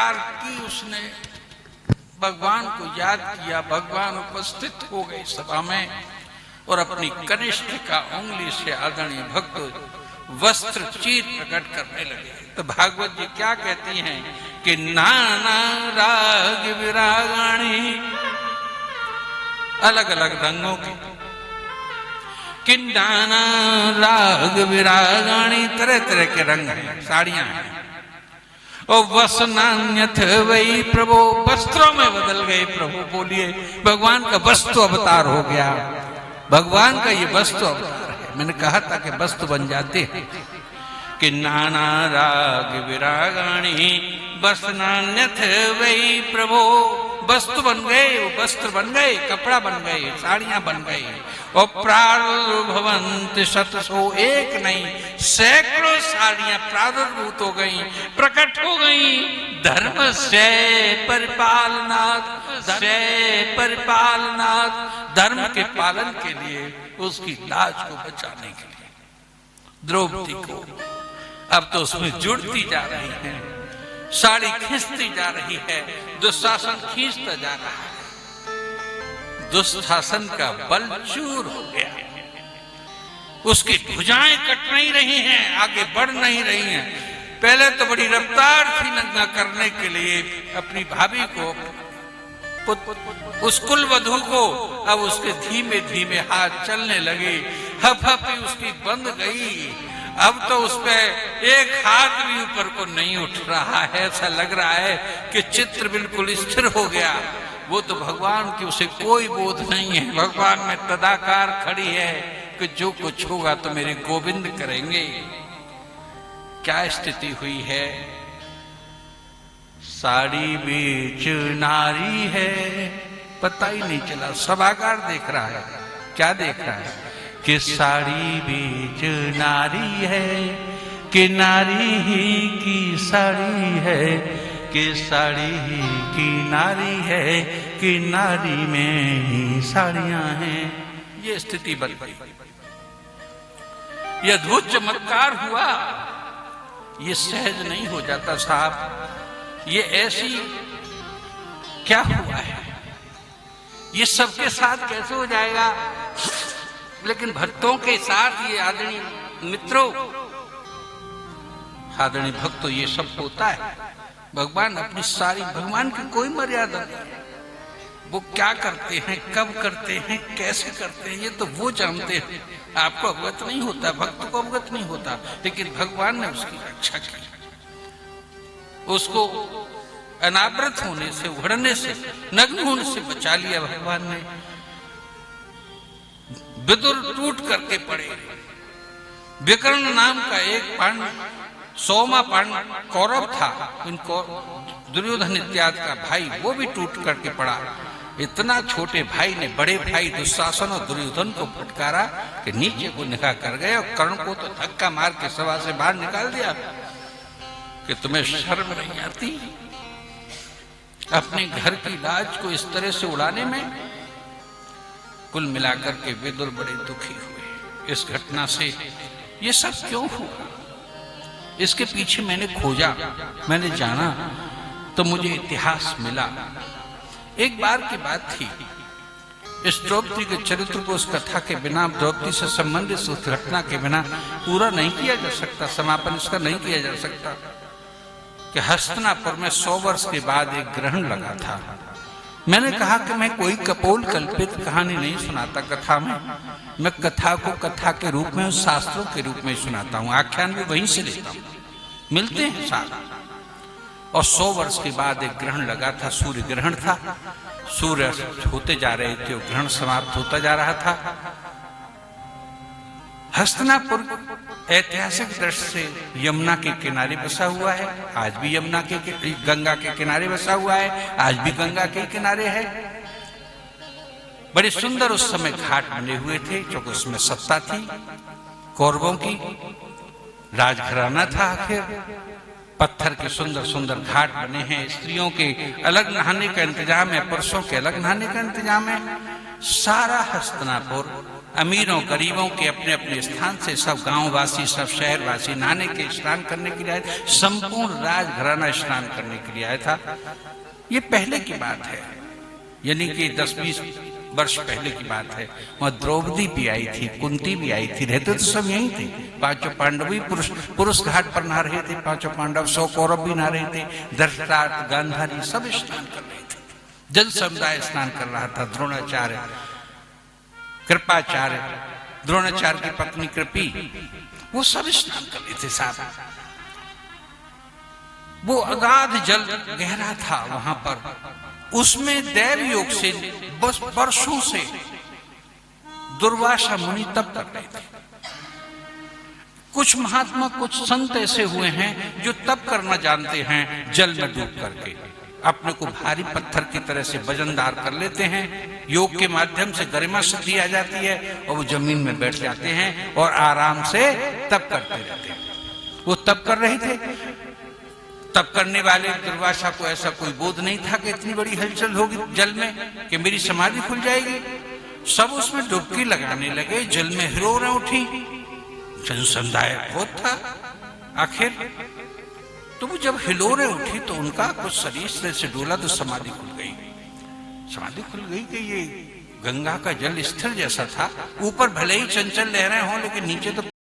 जयकार की उसने, भगवान को याद किया। भगवान उपस्थित हो गए सभा में और अपनी कनिष्ठ का उंगली से आदरणीय भक्त वस्त्र चीर प्रकट करने लगे। तो भागवत जी क्या कहती हैं कि नाना राग विरागाणी, अलग अलग रंगों की, कि नाना राग विरागाणी, तरह तरह के रंग हैं, साड़ियां हैं। और वसनान्यथ वही प्रभु, वस्त्रों में बदल गए प्रभु। बोलिए, भगवान का वस्तु अवतार हो गया। भगवान का ये वस्तु अवतार है। मैंने कहा था कि वस्तु बन जाते हैं। कि नाना राग विरागाणी वसनान्यथ वही प्रभु, वस्तु बन गए, वो वस्त्र बन गए, कपड़ा बन गए, साड़ियां बन गई। और प्रादुर्भवन्त शतसो, एक नहीं सैकड़ों साड़ियां प्रादुर्भूत हो गई, प्रकट हो गई। धर्म से परिपालनाथ, से परिपालनाथ, धर्म के पालन के लिए, उसकी लाज को बचाने के लिए द्रौपदी को अब तो उसमें जुड़ती जा रही है, साड़ी खींचती जा रही है, दुशासन खींचता जा रहा है। दुशासन का बल चूर हो गया, उसकी भुजाएं कट नहीं रही हैं, आगे बढ़ नहीं रही हैं। पहले तो बड़ी रफ्तार थी नंगा करने के लिए अपनी भाभी को, उस कुल वधू को, अब उसके धीमे धीमे हाथ चलने लगे, हफहफी उसकी बंद गई। अब तो उस पे एक हाथ भी ऊपर को नहीं उठ रहा है। ऐसा लग रहा है कि चित्र बिल्कुल स्थिर हो गया। वो तो भगवान की उसे कोई बोध नहीं है। भगवान में तदाकार खड़ी है कि जो कुछ होगा तो मेरे गोविंद करेंगे। क्या स्थिति हुई है? साड़ी बेच नारी है, पता ही नहीं चला। सभागार देख रहा है, क्या देख रहा है कि साड़ी बेच नारी है, कि नारी ही की साड़ी है, कि साड़ी ही की नारी है, कि नारी में ही साड़ियां हैं। ये स्थिति बन गई। यह अद्भुत चमत्कार हुआ। ये सहज नहीं हो जाता साहब। ये ऐसी क्या हुआ है? ये सबके साथ कैसे हो जाएगा? लेकिन भक्तों के साथ ये आदरणीय मित्रों, आदरणीय भक्तों, ये सब होता है। भगवान अपनी सारी, भगवान की कोई मर्यादा नहीं है। वो क्या करते हैं, कब करते हैं, कैसे करते हैं, ये तो वो जानते हैं। आपको अवगत नहीं होता, भक्त को अवगत नहीं होता, लेकिन भगवान ने उसकी रक्षा की। उसको अनावृत होने से, उघड़ने से, नग्न होने से बचा लिया भगवान ने। विदुर टूट करके पड़े। विकर्ण नाम का एक पांडव, 100वां पांडव कौरव था, इनको दुर्योधन इत्यादि का भाई, वो भी टूट करके पड़ा। इतना छोटे भाई ने बड़े भाई दुशासन और दुर्योधन को फटकारा कि नीचे को निकाह कर गए, और कर्ण को तो धक्का मार के सभा से बाहर निकाल दिया कि तुम्हें शर्म नहीं आती अपने घर की लाज को इस तरह से उड़ाने में। कुल मिलाकर के विदुर बड़े दुखी हुए इस घटना से। ये सब क्यों हुआ? इसके पीछे मैंने खोजा, मैंने जाना, तो मुझे इतिहास मिला। एक बार की बात थी। इस द्रौपदी के चरित्र को, उस कथा के बिना, द्रौपदी से संबंधित उस घटना के बिना पूरा नहीं किया जा सकता, समापन इसका नहीं किया जा सकता। कि हस्तिनापुर में 100 वर्ष के बाद एक ग्रहण लगा था। मैंने कहा कि मैं कोई कपोल कल्पित कहानी नहीं सुनाता कथा में। मैं कथा को कथा के रूप में, शास्त्रों के रूप में सुनाता हूँ। आख्यान भी वहीं से लेता हूँ, मिलते हैं साथ। और 100 वर्ष के बाद एक ग्रहण लगा था, सूर्य ग्रहण था। सूर्य होते जा रहे थे, ग्रहण समाप्त होता जा रहा था। हस्तिनापुर ऐतिहासिक दृष्टि से यमुना के किनारे बसा हुआ है। आज भी यमुना के, गंगा के किनारे बसा हुआ है। आज भी गंगा के किनारे है। बड़े सुंदर उस समय घाट बने हुए थे, क्योंकि उसमें सत्ता थी कौरवों की, राजघराना था। आखिर पत्थर के सुंदर सुंदर घाट बने हैं। स्त्रियों के अलग नहाने का इंतजाम है, पुरुषों के अलग नहाने का इंतजाम है। सारा हस्तिनापुर अमीरों गरीबों के अपने अपने स्थान से सब गांववासी सब शहरवासी नहाने के स्नान करने के लिए आए। संपूर्ण राजघराना स्नान करने के लिए आया था। ये पहले की बात है, यानी कि 10-20 वर्ष पहले की बात है। वहां द्रौपदी भी आई थी, कुंती भी आई थी, रहते तो सब यहीं थे। पांचों पांडव भी पुरुष घाट पर नहा रहे थे, पांचों पांडव 100 कौरव भी नहा रहे थे, धृतराष्ट्र गांधारी सब स्नान कर रहे थे। जल समुदाय स्नान कर रहा था। द्रोणाचार्य, कृपाचार्य, द्रोणाचार्य की पत्नी कृपी, वो सब स्नान कर रहे थे साहब। वो अगाध जल गहरा था वहां पर, उसमें दैव योग से बस वर्षों से दुर्वासा मुनि तप कर रहे थे। कुछ महात्मा कुछ संत ऐसे हुए हैं जो तप करना जानते हैं, जल में डूब करके अपने को भारी पत्थर की तरह से वजनदार कर लेते हैं। योग के माध्यम से गरिमा सिद्धि आ जाती है और वो जमीन में बैठ जाते हैं और आराम से तप करते रहते हैं। वो तप कर रहे थे। तप करने वाले दुर्वासा को ऐसा कोई बोध नहीं था कि इतनी बड़ी हलचल होगी जल में कि मेरी समाधि खुल जाएगी। सब उसमें डुबकी लगाने लगे, जल में हिलोरें उठी, जन समुदाय बहुत था। आखिर तो वो जब हिलोरें उठी तो उनका कुछ शरीर से डोला तो समाधि खुल गई। समाधि खुल गई कि ये गंगा का जल स्थिर जैसा था, ऊपर भले ही चंचल लहरें हों लेकिन नीचे तो